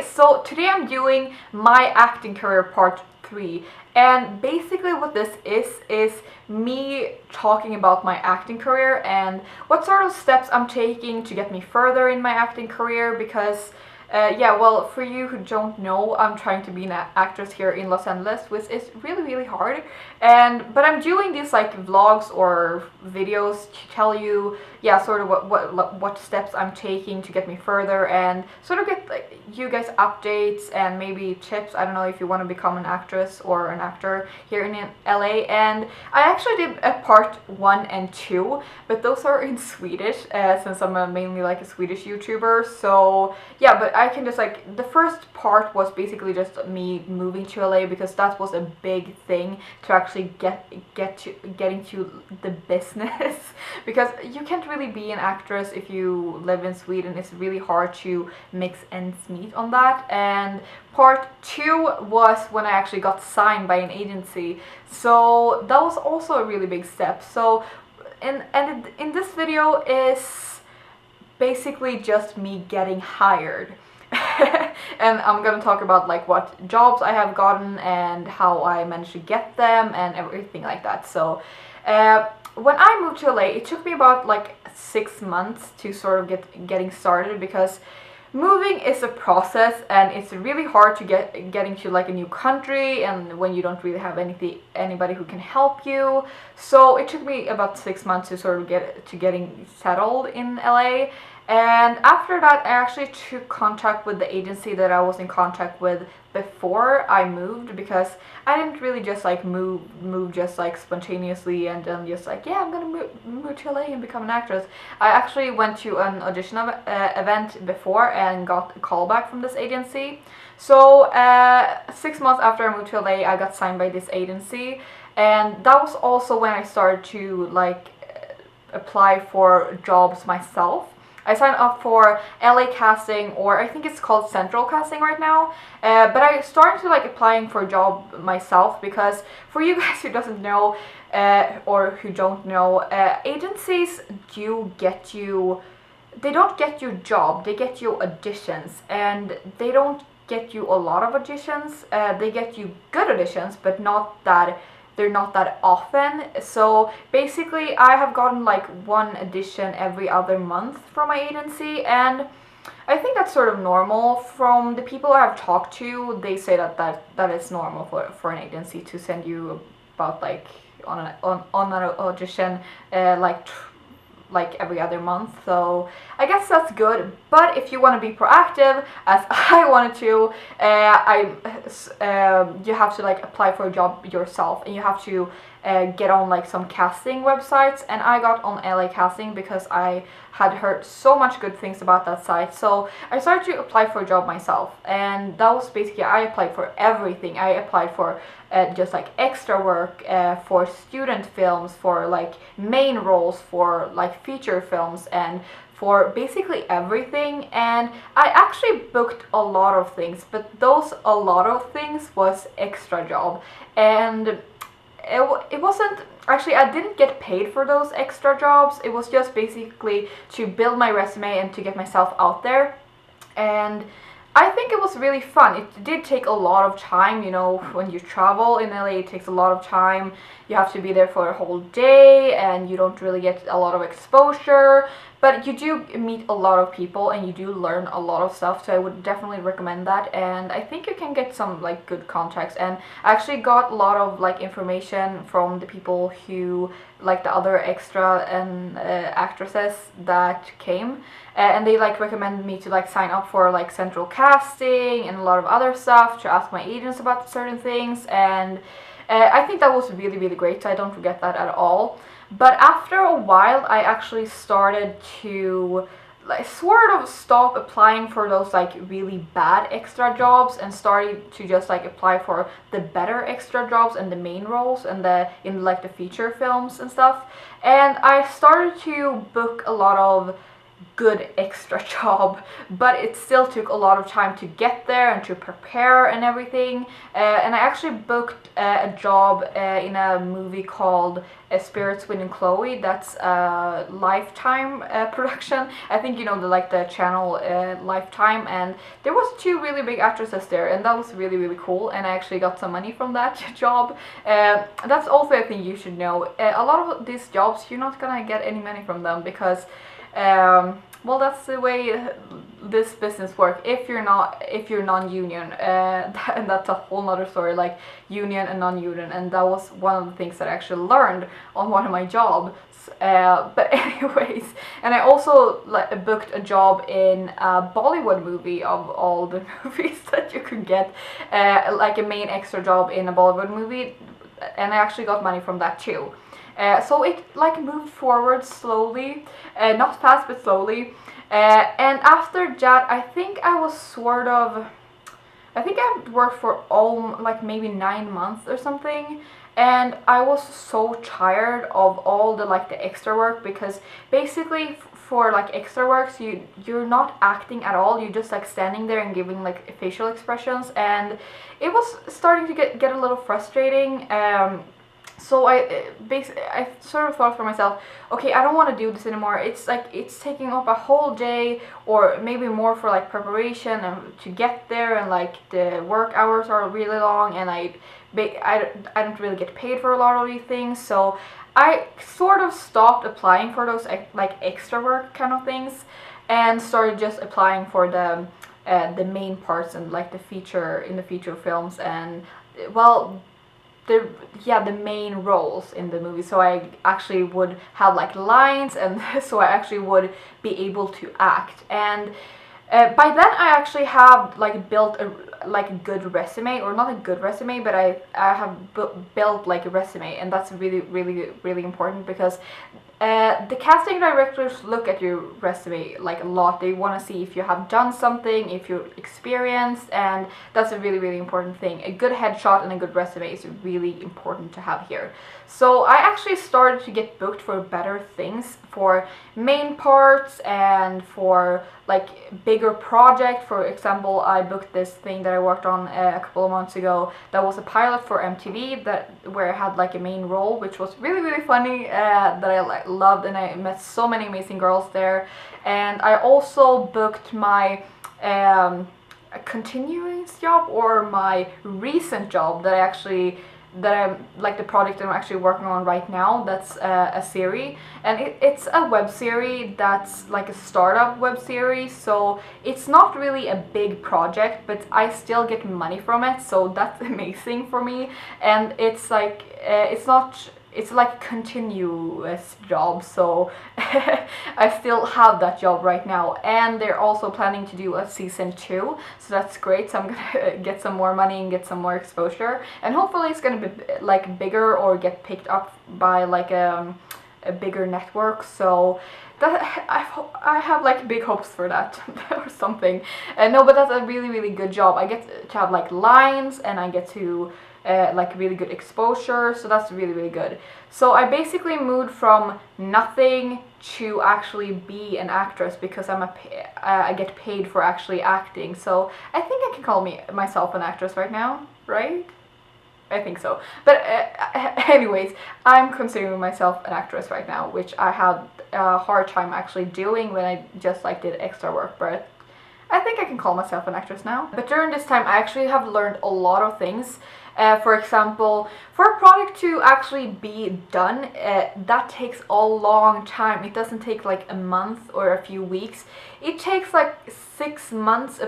so today I'm doing my acting career part 3, and basically what this is me talking about my acting career and what sort of steps I'm taking to get me further in my acting career, because yeah, well, for you who don't know, I'm trying to be an actress here in Los Angeles, which is really hard. But I'm doing these like vlogs or videos to tell you, yeah, sort of what steps I'm taking to get me further, and sort of get like you guys updates and maybe tips. I don't know if you want to become an actress or an actor here in LA. And I actually did a part 1 and 2, but those are in Swedish, since I'm mainly like a Swedish YouTuber. So yeah, but I can just like, the first part was basically just me moving to LA, because that was a big thing to actually get into the business because you can't really be an actress if you live in Sweden. It's really hard to mix ends meet on that. And part 2 was when I actually got signed by an agency, so that was also a really big step. So in this video is basically just me getting hired. And I'm gonna talk about like what jobs I have gotten and how I managed to get them and everything like that. So when I moved to LA, it took me about like 6 months to sort of getting started, because moving is a process and it's really hard to get into like a new country, and when you don't really have anybody who can help you. So it took me about 6 months to sort of getting settled in LA. And after that, I actually took contact with the agency that I was in contact with before I moved, because I didn't really just like move just like spontaneously and then just like, yeah, I'm gonna move to LA and become an actress. I actually went to an audition event before and got a call back from this agency. So 6 months after I moved to LA, I got signed by this agency, and that was also when I started to like apply for jobs myself. I signed up for LA Casting, or I think it's called Central Casting right now. But I started to like applying for a job myself, because for you guys who doesn't know or who don't know, agencies do get you. They don't get you job. They get you auditions, and they don't get you a lot of auditions. They get you good auditions, but they're not that often. So basically I have gotten like one audition every other month from my agency, and I think that's sort of normal. From the people I have talked to, they say that is normal for an agency to send you about like on an audition like every other month. So I guess that's good. But if you want to be proactive, as I wanted to, you have to like apply for a job yourself, and you have to get on like some casting websites. And I got on LA Casting because I had heard so much good things about that site. So I started to apply for a job myself, and that was basically, I applied for everything. I applied for just like extra work, for student films, for like main roles, for like feature films, and for basically everything. And I actually booked a lot of things, but those a lot of things was extra job, and it wasn't actually, I didn't get paid for those extra jobs. It was just basically to build my resume and to get myself out there. And I think it was really fun. It did take a lot of time, you know, when you travel in LA, it takes a lot of time. You have to be there for a whole day, and you don't really get a lot of exposure. But you do meet a lot of people, and you do learn a lot of stuff, so I would definitely recommend that. And I think you can get some like good contacts, and I actually got a lot of like information from the people who, like the other extra and actresses that came, and they like recommended me to like sign up for like Central Casting and a lot of other stuff, to ask my agents about certain things. And I think that was really great, so I don't forget that at all. But after a while, I actually started to like sort of stop applying for those like really bad extra jobs, and started to just like apply for the better extra jobs and the main roles and in like the feature films and stuff. And I started to book a lot of good extra job, but it still took a lot of time to get there and to prepare and everything. And I actually booked a job in a movie called Spirits Within Chloe. That's a Lifetime production. I think you know the channel Lifetime, and there was two really big actresses there, and that was really cool. And I actually got some money from that job. That's also a thing you should know. A lot of these jobs you're not gonna get any money from them because well, that's the way this business works. If you're non-union, and that's a whole nother story, like union and non-union, and that was one of the things that I actually learned on one of my jobs. But anyways, and I also booked a job in a Bollywood movie of all the movies that you could get, like a main extra job in a Bollywood movie, and I actually got money from that too. So it like moved forward slowly, not fast but slowly. And after that, I think I worked for like maybe 9 months or something, and I was so tired of all the extra work, because basically for like extra works you're not acting at all, you're just like standing there and giving like facial expressions, and it was starting to get a little frustrating. So I sort of thought for myself, okay, I don't want to do this anymore. It's taking up a whole day or maybe more for like preparation and to get there, and like the work hours are really long, and I don't really get paid for a lot of these things. So I sort of stopped applying for those like extra work kind of things, and started just applying for the main parts and like the feature films, and well, the main roles in the movie. So I actually would have like lines, and so I actually would be able to act. And by then I actually have like built a good resume, or not a good resume, but I have built like a resume, and that's really important, because the casting directors look at your resume like a lot. They want to see if you have done something, if you're experienced, and that's a really important thing. A good headshot and a good resume is really important to have here. So I actually started to get booked for better things, for main parts and for like bigger project. For example, I booked this thing that I worked on a couple of months ago that was a pilot for MTV, where I had like a main role, which was really funny, that I loved, and I met so many amazing girls there. And I also booked my continuing job, or my recent job that I'm like the project that I'm actually working on right now. That's a series, and it's a web series that's like a startup web series, so it's not really a big project, but I still get money from it, so that's amazing for me. And it's like it's like a continuous job, so I still have that job right now, and they're also planning to do a season 2, so that's great. So I'm gonna get some more money and get some more exposure, and hopefully it's gonna be like bigger or get picked up by like a bigger network. So that I have like big hopes for that or something. No, but that's a really good job. I get to have like lines, and I get to like really good exposure, so that's really good. So I basically moved from nothing to actually be an actress, because I get paid for actually acting. So I think I can call myself an actress right now, right? I think so. But anyways, I'm considering myself an actress right now, which I had a hard time actually doing when I just like did extra work, but I think I can call myself an actress now. But during this time I actually have learned a lot of things. For example, for a product to actually be done, that takes a long time. It doesn't take like a month or a few weeks. It takes like 6 months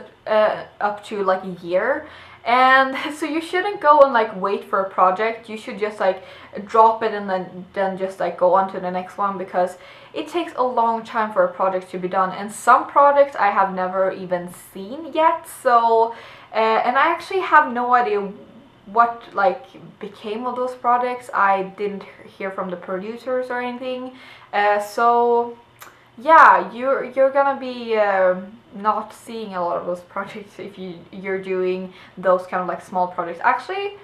up to like a year. And so you shouldn't go and like wait for a project. You should just like drop it and then just like go on to the next one, because it takes a long time for a project to be done. And some projects I have never even seen yet. So and I actually have no idea what like became of those projects. I didn't hear from the producers or anything. So yeah, you're gonna be not seeing a lot of those projects if you're doing those kind of like small projects. Actually,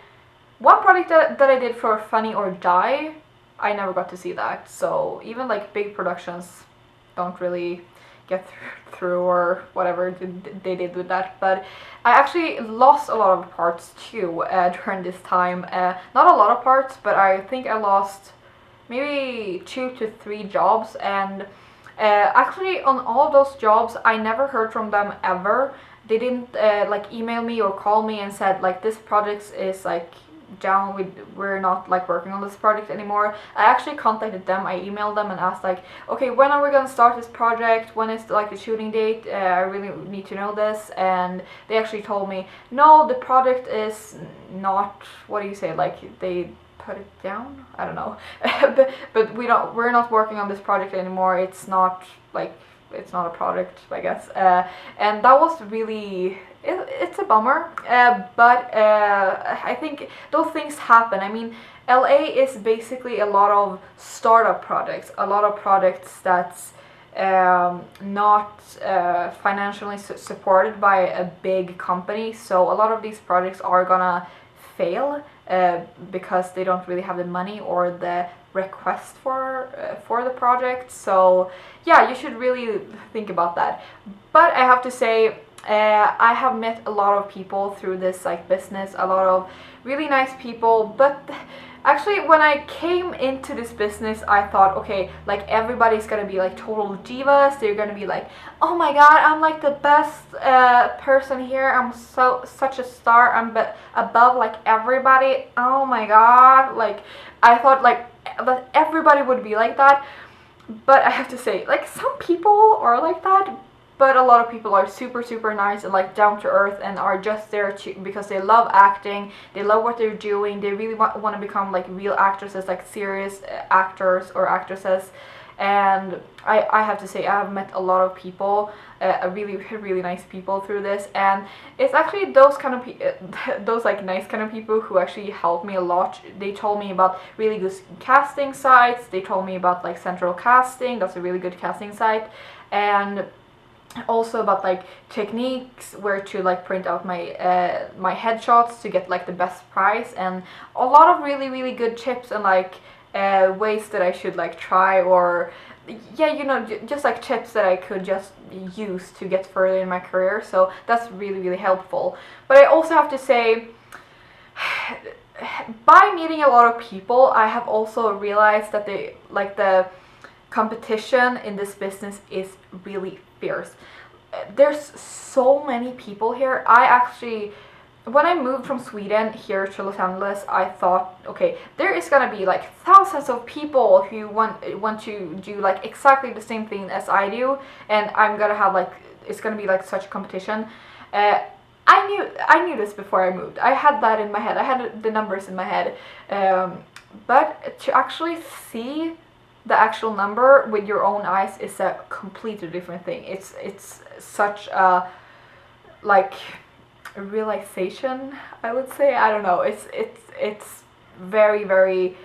one project that I did for Funny or Die, I never got to see that. So even like big productions don't really get through or whatever they did with that. But I actually lost a lot of parts too during this time. Not a lot of parts, but I think I lost maybe 2 to 3 jobs, and actually on all of those jobs I never heard from them ever. They didn't like email me or call me and said like this project is like down, we're not like working on this project anymore. I actually contacted them. I emailed them and asked like, okay, when are we gonna start this project, when is like the shooting date, I really need to know this. And they actually told me, no, the project is not, what do you say, like they put it down, I don't know. but we're not working on this project anymore. It's not like, it's not a project, I guess. And that was really, it's a bummer, but I think those things happen. I mean, LA is basically a lot of startup projects, a lot of projects that's not financially supported by a big company, so a lot of these projects are gonna fail because they don't really have the money or the request for the project. So yeah, you should really think about that. But I have to say, I have met a lot of people through this like business, a lot of really nice people. But actually when I came into this business, I thought, okay, like everybody's gonna be like total divas. They're gonna be like, oh my god, I'm like the best person here, I'm such a star, I'm above like everybody, oh my god. Like I thought like that everybody would be like that. But I have to say, like some people are like that, but a lot of people are super nice and like down to earth and are just there because they love acting, they love what they're doing, they really want to become like real actresses, like serious actors or actresses. And I have to say, I have met a lot of people, really nice people through this, and it's actually those kind of those like nice kind of people who actually helped me a lot. They told me about really good casting sites, they told me about like Central Casting, that's a really good casting site, and also about like techniques where to like print out my my headshots to get like the best price, and a lot of really good tips and like ways that I should like try, or yeah, you know, just like tips that I could just use to get further in my career. So that's really helpful. But I also have to say, by meeting a lot of people, I have also realized that the competition in this business is really fierce. There's so many people here. I actually, when I moved from Sweden here to Los Angeles, I thought, okay, there is gonna be like thousands of people who want to do like exactly the same thing as I do, and I'm gonna have like, it's gonna be like such a competition. I knew this before I moved. I had that in my head. I had the numbers in my head, but to actually see the actual number with your own eyes is a completely different thing. It's such a like realization, I would say. I don't know. It's very,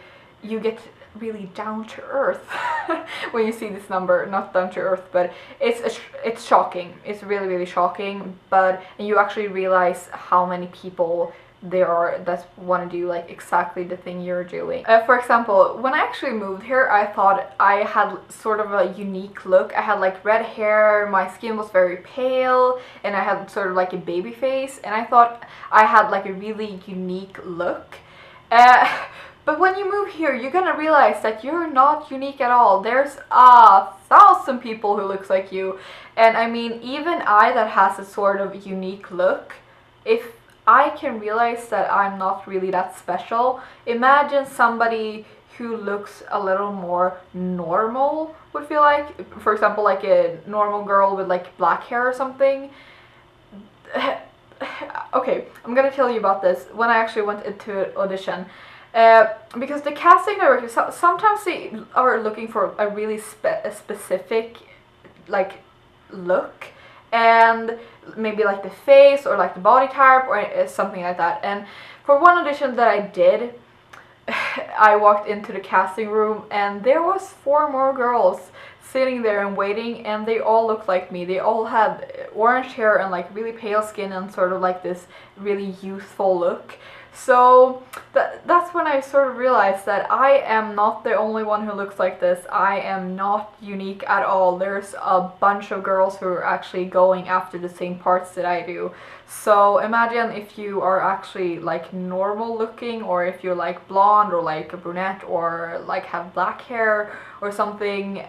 you get really down to earth when you see this number. Not down to earth, but it's shocking. It's really shocking. But you actually realize how many people there are that want to do like exactly the thing you're doing. For example, when I actually moved here, I thought I had sort of a unique look. I had like red hair, my skin was very pale, and I had sort of like a baby face, and I thought I had like a really unique look. But when you move here, you're gonna realize that you're not unique at all. There's 1,000 people who looks like you. And I mean, even I that has a sort of unique look, if I can realize that I'm not really that special, imagine somebody who looks a little more normal would feel like. For example, like a normal girl with like black hair or something. Okay, I'm gonna tell you about this when I actually went into an audition. Because the casting directors, sometimes they are looking for a really specific like look, and maybe like the face or like the body type or something like that. And for one audition that I did, I walked into the casting room and there was 4 more girls sitting there and waiting, and they all looked like me. They all had orange hair and like really pale skin and sort of like this really youthful look. So that's when I sort of realized that I am not the only one who looks like this. I am not unique at all. There's a bunch of girls who are actually going after the same parts that I do. So imagine if you are actually like normal looking, or if you're like blonde or like a brunette or like have black hair or something.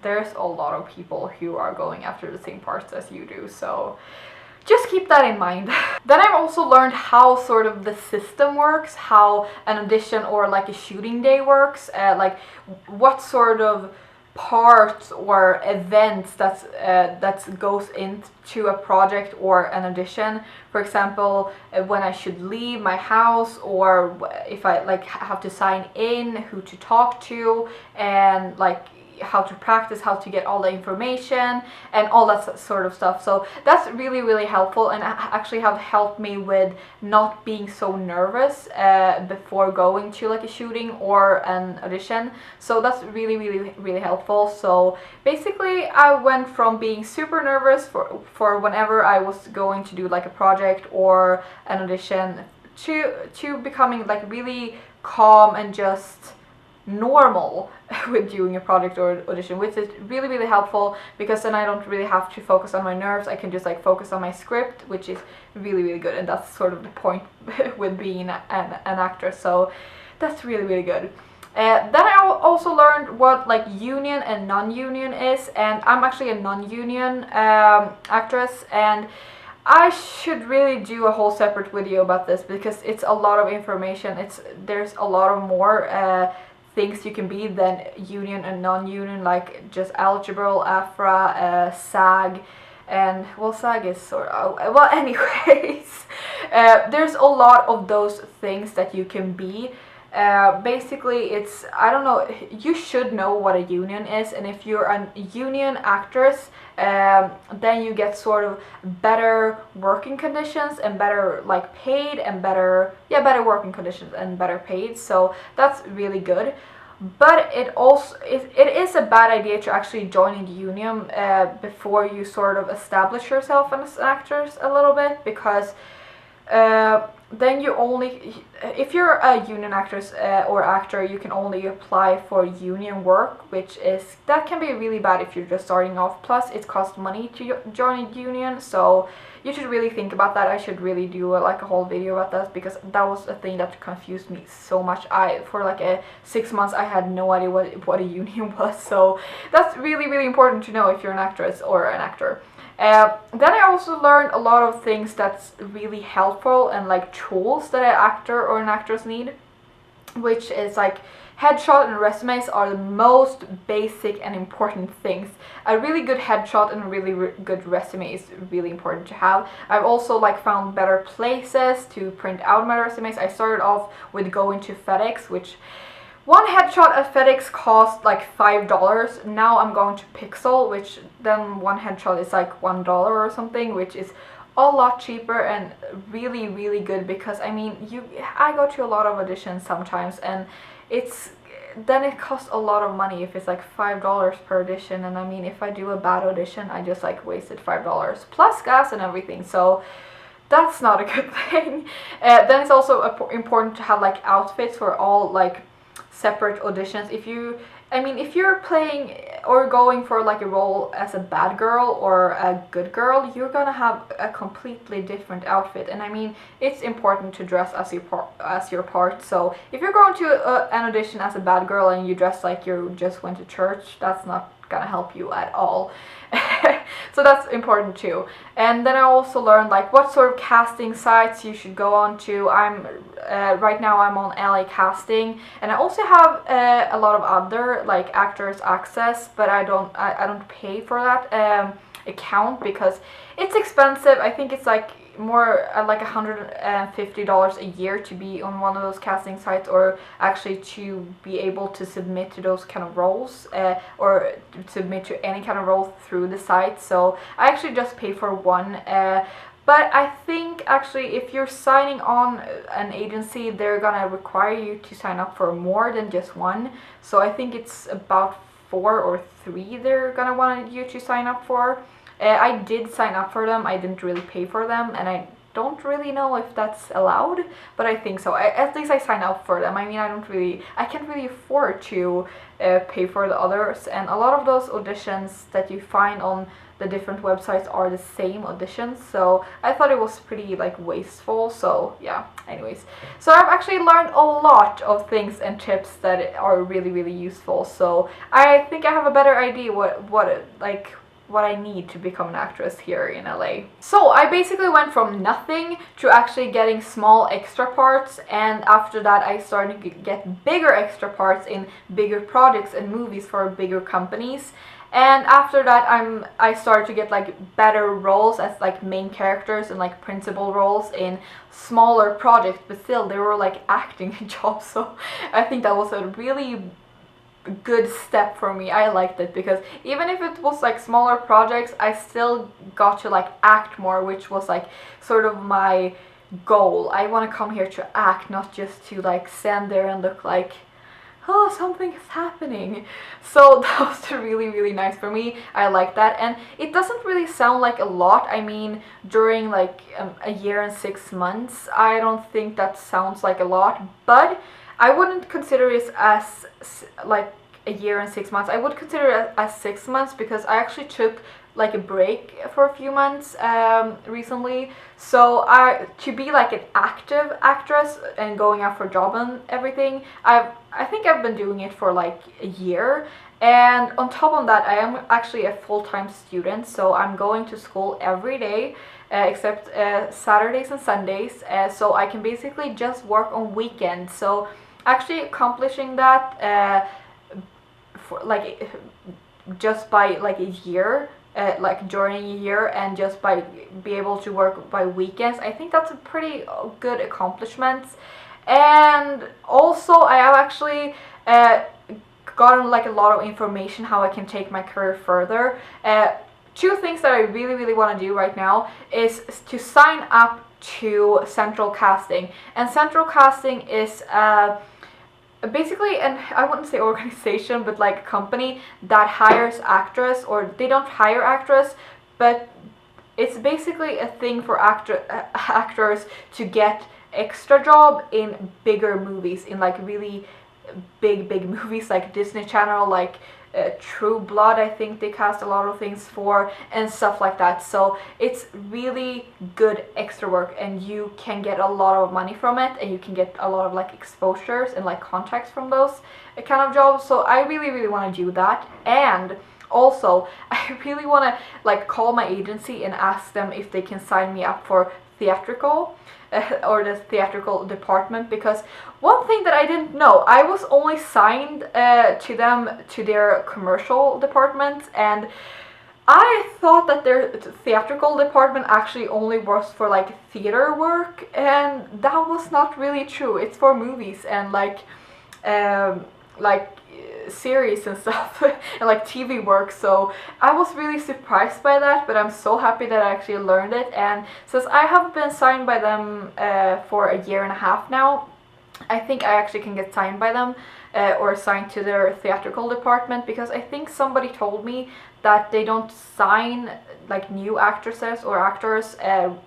There's a lot of people who are going after the same parts as you do. So just keep that in mind. Then I've also learned how sort of the system works, how an audition or like a shooting day works, like what sort of parts or events that goes into a project or an audition. For example, when I should leave my house, or if I like have to sign in, who to talk to, and like how to practice, how to get all the information and all that sort of stuff. So that's really, really helpful, and actually have helped me with not being so nervous before going to like a shooting or an audition. So that's really, really, really helpful. So basically I went from being super nervous for whenever I was going to do like a project or an audition to becoming like really calm and just normal with doing a project or audition, which is really, really helpful, because then I don't really have to focus on my nerves. I can just like focus on my script, which is really, really good, and that's sort of the point with being an actress. So that's really, really good. Then I also learned what like union and non-union is, and I'm actually a non-union actress, and I should really do a whole separate video about this, because it's a lot of information. There's a lot of more things you can be than union and non-union, like just eligible, AFRA, SAG, and well, SAG is sort of, well, anyways, there's a lot of those things that you can be. Basically it's, I don't know, you should know what a union is, and if you're a union actress, then you get sort of better working conditions and better like paid and better working conditions and better paid. So that's really good. But it is a bad idea to actually join a union before you sort of establish yourself as an actress a little bit, because then you only, if you're a union actress or actor, you can only apply for union work, that can be really bad if you're just starting off. Plus it costs money to join a union, so you should really think about that. I should really do like a whole video about that, because that was a thing that confused me so much. For like 6 months I had no idea what a union was, so that's really, really important to know if you're an actress or an actor. Then I also learned a lot of things that's really helpful, and like tools that an actor or an actress need, which is like headshot and resumes are the most basic and important things. A really good headshot and a really good resume is really important to have. I've also like found better places to print out my resumes. I started off with going to FedEx, which one headshot at FedEx cost like $5. Now I'm going to Pixel, which then one headshot is like $1 or something, which is a lot cheaper and really, really good, because I mean, I go to a lot of auditions sometimes, and it costs a lot of money if it's like $5 per audition, and I mean, if I do a bad audition, I just like wasted $5 plus gas and everything, so that's not a good thing. Then it's also important to have like outfits for all like separate auditions. If you're playing or going for like a role as a bad girl or a good girl, you're gonna have a completely different outfit, and I mean, it's important to dress as your part. So if you're going to an audition as a bad girl and you dress like you just went to church, that's not gonna help you at all. So that's important too. And then I also learned like what sort of casting sites you should go on to. Right now I'm on LA Casting, and I also have a lot of other like Actors Access, but I don't pay for that account because it's expensive. I think it's like more like $150 a year to be on one of those casting sites, or actually to be able to submit to those kind of roles, or submit to any kind of role through the site. So I actually just pay for one, but I think actually if you're signing on an agency, they're gonna require you to sign up for more than just one. So I think it's about 4 or 3 they're gonna want you to sign up for. I did sign up for them. I didn't really pay for them, and I don't really know if that's allowed, but I think so. At least I signed up for them. I mean, I can't really afford to pay for the others, and a lot of those auditions that you find on the different websites are the same auditions, so I thought it was pretty like wasteful. So yeah, anyways, so I've actually learned a lot of things and tips that are really useful, so I think I have a better idea what I need to become an actress here in LA. So I basically went from nothing to actually getting small extra parts, and after that I started to get bigger extra parts in bigger projects and movies for bigger companies. And after that I started to get like better roles as like main characters and like principal roles in smaller projects, but still they were like acting jobs, so I think that was a really good step for me. I liked it because even if it was like smaller projects, I still got to like act more, which was like sort of my goal. I want to come here to act, not just to like stand there and look like, oh, something is happening. So that was really nice for me. I like that, and it doesn't really sound like a lot. I mean, during like a year and 6 months, I don't think that sounds like a lot, but I wouldn't consider it as like a year and 6 months. I would consider it as 6 months because I actually took like a break for a few months recently. So to be like an active actress and going out for a job and everything, I think I've been doing it for like a year. And on top of that, I am actually a full-time student, so I'm going to school every day except Saturdays and Sundays, so I can basically just work on weekends. So actually accomplishing that for like just by like a year, like during a year, and just by be able to work by weekends, I think that's a pretty good accomplishment. And also I have actually gotten like a lot of information how I can take my career further. Two things that I really want to do right now is to sign up to Central Casting. And Central Casting is basically, and I wouldn't say organization, but like a company that hires actors, or they don't hire actors, but it's basically a thing for actors to get extra job in bigger movies, in like really big movies like Disney Channel, like True Blood, I think they cast a lot of things for, and stuff like that. So it's really good extra work, and you can get a lot of money from it, and you can get a lot of like exposures and like contacts from those kind of jobs. So I really want to do that. And also I really want to like call my agency and ask them if they can sign me up for theatrical or the theatrical department, because one thing that I didn't know, I was only signed to their commercial department, and I thought that their theatrical department actually only was for like theater work, and that was not really true. It's for movies and like series and stuff and like TV work. So I was really surprised by that, but I'm so happy that I actually learned it. And since I have been signed by them for a year and a half now, I think I actually can get signed by them or assigned to their theatrical department, because I think somebody told me that they don't sign like new actresses or actors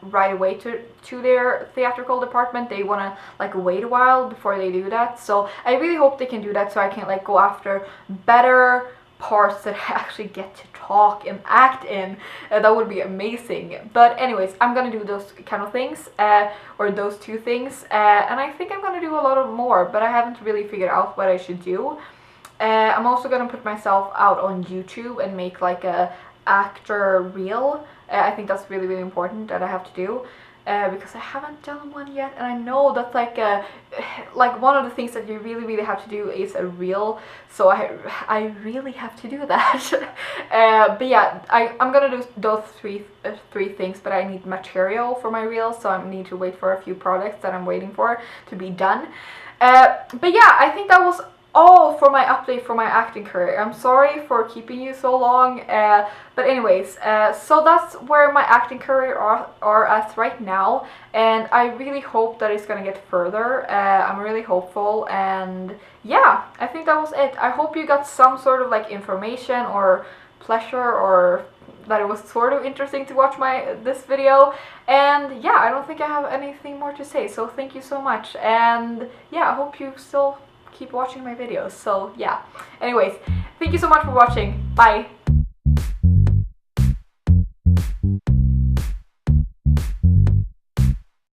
right away to their theatrical department. They want to like wait a while before they do that. So I really hope they can do that, so I can like go after better parts that I actually get to talk and act in. That would be amazing. But anyways, I'm gonna do those kind of things, or those two things, and I think I'm gonna do a lot of more, but I haven't really figured out what I should do. I'm also gonna put myself out on YouTube and make like a actor reel. I think that's really important that I have to do, because I haven't done one yet, and I know that's like one of the things that you really have to do is a reel, so I really have to do that. But yeah, I'm gonna do those three things, but I need material for my reel, so I need to wait for a few projects that I'm waiting for to be done. But yeah, I think that was all for my update for my acting career. I'm sorry for keeping you so long, but anyways, so that's where my acting career are at right now, and I really hope that it's gonna get further. I'm really hopeful, and yeah, I think that was it. I hope you got some sort of like information or pleasure or that it was sort of interesting to watch this video. And yeah, I don't think I have anything more to say, so thank you so much. And yeah, I hope you still keep watching my videos. So yeah, anyways, thank you so much for watching. Bye.